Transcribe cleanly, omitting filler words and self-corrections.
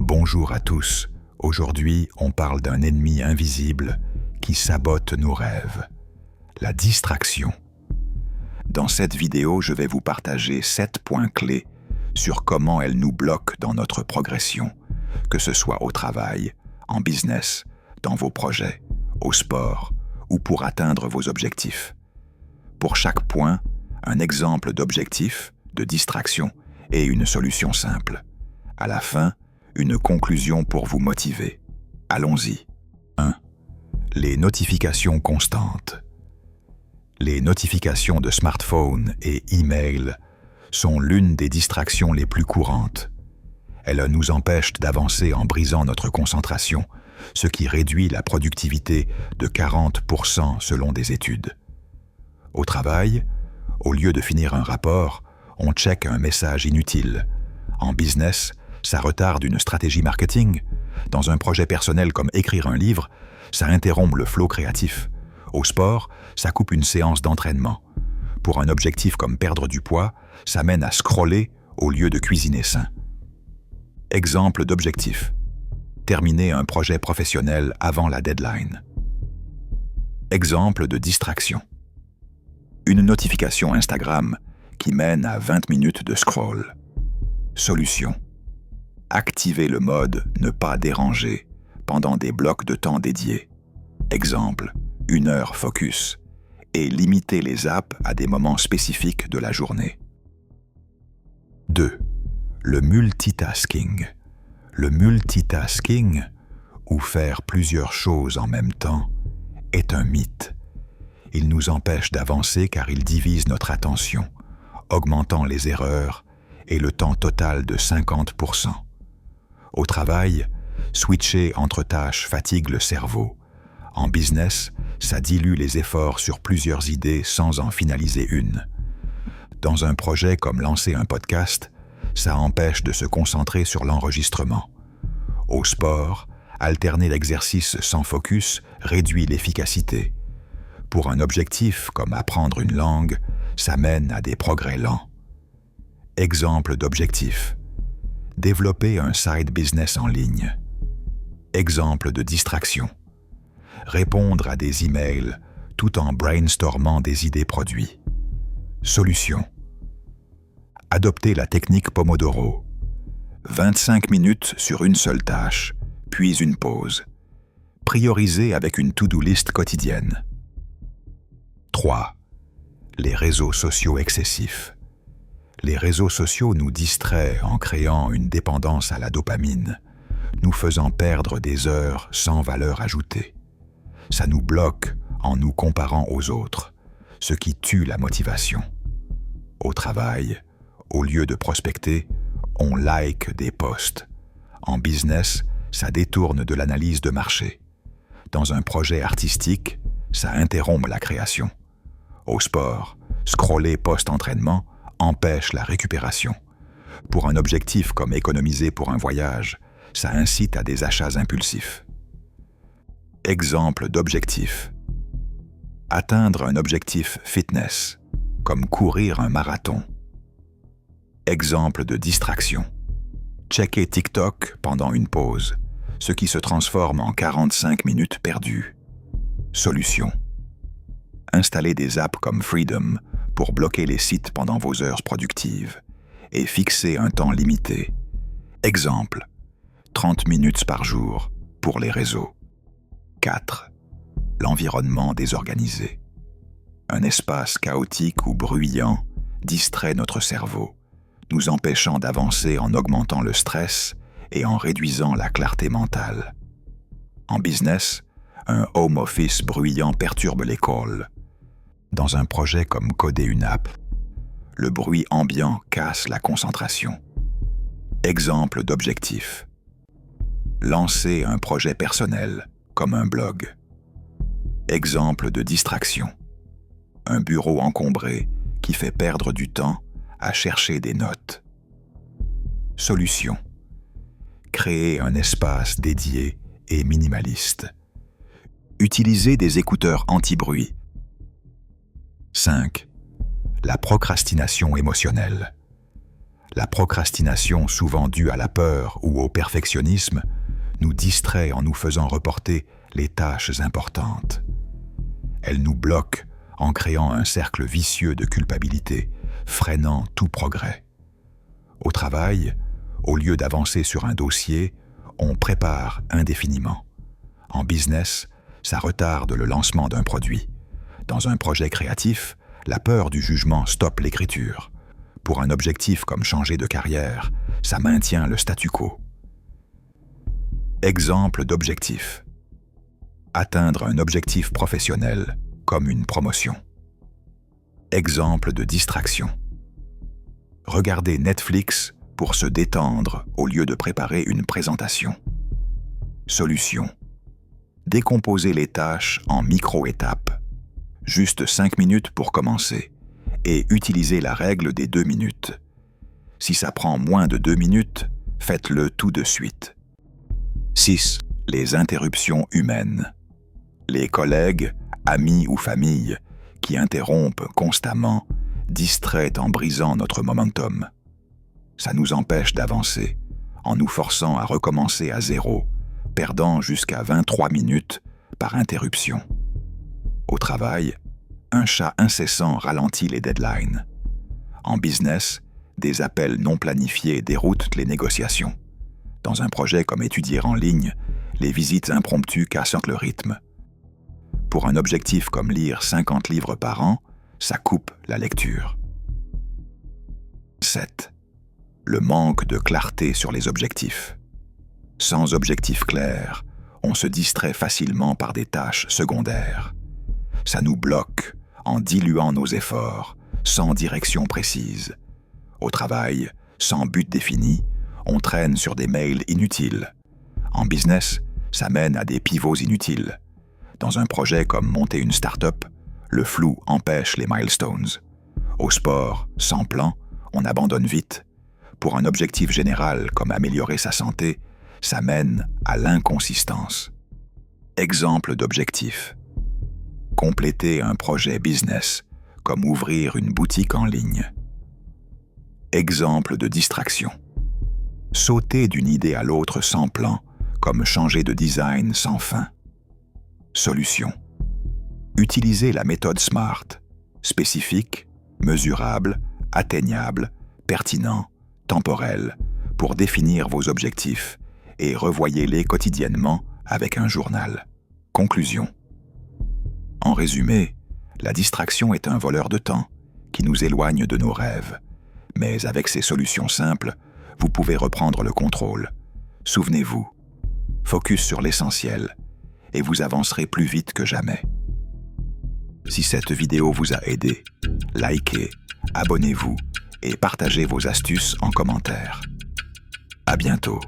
Bonjour à tous. Aujourd'hui, on parle d'un ennemi invisible qui sabote nos rêves. La distraction. Dans cette vidéo, je vais vous partager 7 points clés sur comment elle nous bloque dans notre progression, que ce soit au travail, en business, dans vos projets, au sport ou pour atteindre vos objectifs. Pour chaque point, un exemple d'objectif, de distraction et une solution simple. À la fin, une conclusion pour vous motiver. Allons-y. 1. Les notifications constantes. Les notifications de smartphone et e-mail sont l'une des distractions les plus courantes. Elles nous empêchent d'avancer en brisant notre concentration, ce qui réduit la productivité de 40% selon des études. Au travail, au lieu de finir un rapport, on check un message inutile. En business, ça retarde une stratégie marketing. Dans un projet personnel comme écrire un livre, ça interrompt le flow créatif. Au sport, ça coupe une séance d'entraînement. Pour un objectif comme perdre du poids, ça mène à scroller au lieu de cuisiner sain. Exemple d'objectif. Terminer un projet professionnel avant la deadline. Exemple de distraction. Une notification Instagram qui mène à 20 minutes de scroll. Solution. Activer le mode « Ne pas déranger » pendant des blocs de temps dédiés. Exemple, 1 heure focus, et limiter les apps à des moments spécifiques de la journée. 2. Le multitasking. Le multitasking, ou faire plusieurs choses en même temps, est un mythe. Il nous empêche d'avancer car il divise notre attention, augmentant les erreurs et le temps total de 50%. Au travail, switcher entre tâches fatigue le cerveau. En business, ça dilue les efforts sur plusieurs idées sans en finaliser une. Dans un projet comme lancer un podcast, ça empêche de se concentrer sur l'enregistrement. Au sport, alterner l'exercice sans focus réduit l'efficacité. Pour un objectif comme apprendre une langue, ça mène à des progrès lents. Exemple d'objectif. Développer un side business en ligne. Exemple de distraction. Répondre à des emails tout en brainstormant des idées produits. Solution. Adopter la technique Pomodoro. 25 minutes sur une seule tâche, puis une pause. Prioriser avec une to-do list quotidienne. 3. Les réseaux sociaux excessifs. Les réseaux sociaux nous distraient en créant une dépendance à la dopamine, nous faisant perdre des heures sans valeur ajoutée. Ça nous bloque en nous comparant aux autres, ce qui tue la motivation. Au travail, au lieu de prospecter, on like des posts. En business, ça détourne de l'analyse de marché. Dans un projet artistique, ça interrompt la création. Au sport, scroller post-entraînement empêche la récupération. Pour un objectif comme économiser pour un voyage, ça incite à des achats impulsifs. Exemple d'objectif. Atteindre un objectif fitness, comme courir un marathon. Exemple de distraction. Checker TikTok pendant une pause, ce qui se transforme en 45 minutes perdues. Solution. Installer des apps comme Freedom pour bloquer les sites pendant vos heures productives et fixer un temps limité. Exemple, 30 minutes par jour pour les réseaux. 4. L'environnement désorganisé. Un espace chaotique ou bruyant distrait notre cerveau, nous empêchant d'avancer en augmentant le stress et en réduisant la clarté mentale. En business, un home office bruyant perturbe les calls. Dans un projet comme coder une app, le bruit ambiant casse la concentration. Exemple d'objectif. Lancer un projet personnel, comme un blog. Exemple de distraction. Un bureau encombré qui fait perdre du temps à chercher des notes. Solution. Créer un espace dédié et minimaliste. Utilisez des écouteurs anti-bruit. 5. La procrastination émotionnelle. La procrastination, souvent due à la peur ou au perfectionnisme, nous distrait en nous faisant reporter les tâches importantes. Elle nous bloque en créant un cercle vicieux de culpabilité, freinant tout progrès. Au travail, au lieu d'avancer sur un dossier, on prépare indéfiniment. En business, ça retarde le lancement d'un produit. Dans un projet créatif, la peur du jugement stoppe l'écriture. Pour un objectif comme changer de carrière, ça maintient le statu quo. Exemple d'objectif. Atteindre un objectif professionnel comme une promotion. Exemple de distraction. Regarder Netflix pour se détendre au lieu de préparer une présentation. Solution. Décomposer les tâches en micro-étapes. Juste 5 minutes pour commencer et utiliser la règle des 2 minutes. Si ça prend moins de 2 minutes, faites-le tout de suite. 6. Les interruptions humaines. Les collègues, amis ou famille qui interrompent constamment, distraient en brisant notre momentum. Ça nous empêche d'avancer, en nous forçant à recommencer à zéro, perdant jusqu'à 23 minutes par interruption. Au travail, un chat incessant ralentit les deadlines. En business, des appels non planifiés déroutent les négociations. Dans un projet comme étudier en ligne, les visites impromptues cassent le rythme. Pour un objectif comme lire 50 livres par an, ça coupe la lecture. 7. Le manque de clarté sur les objectifs. Sans objectif clair, on se distrait facilement par des tâches secondaires. Ça nous bloque en diluant nos efforts, sans direction précise. Au travail, sans but défini, on traîne sur des mails inutiles. En business, ça mène à des pivots inutiles. Dans un projet comme monter une start-up, le flou empêche les milestones. Au sport, sans plan, on abandonne vite. Pour un objectif général comme améliorer sa santé, ça mène à l'inconsistance. Exemple d'objectif. Compléter un projet business, comme ouvrir une boutique en ligne. Exemple de distraction. Sauter d'une idée à l'autre sans plan, comme changer de design sans fin. Solution. Utilisez la méthode SMART, spécifique, mesurable, atteignable, pertinent, temporel, pour définir vos objectifs et revoyez-les quotidiennement avec un journal. Conclusion. En résumé, la distraction est un voleur de temps qui nous éloigne de nos rêves. Mais avec ces solutions simples, vous pouvez reprendre le contrôle. Souvenez-vous, focus sur l'essentiel et vous avancerez plus vite que jamais. Si cette vidéo vous a aidé, likez, abonnez-vous et partagez vos astuces en commentaire. À bientôt.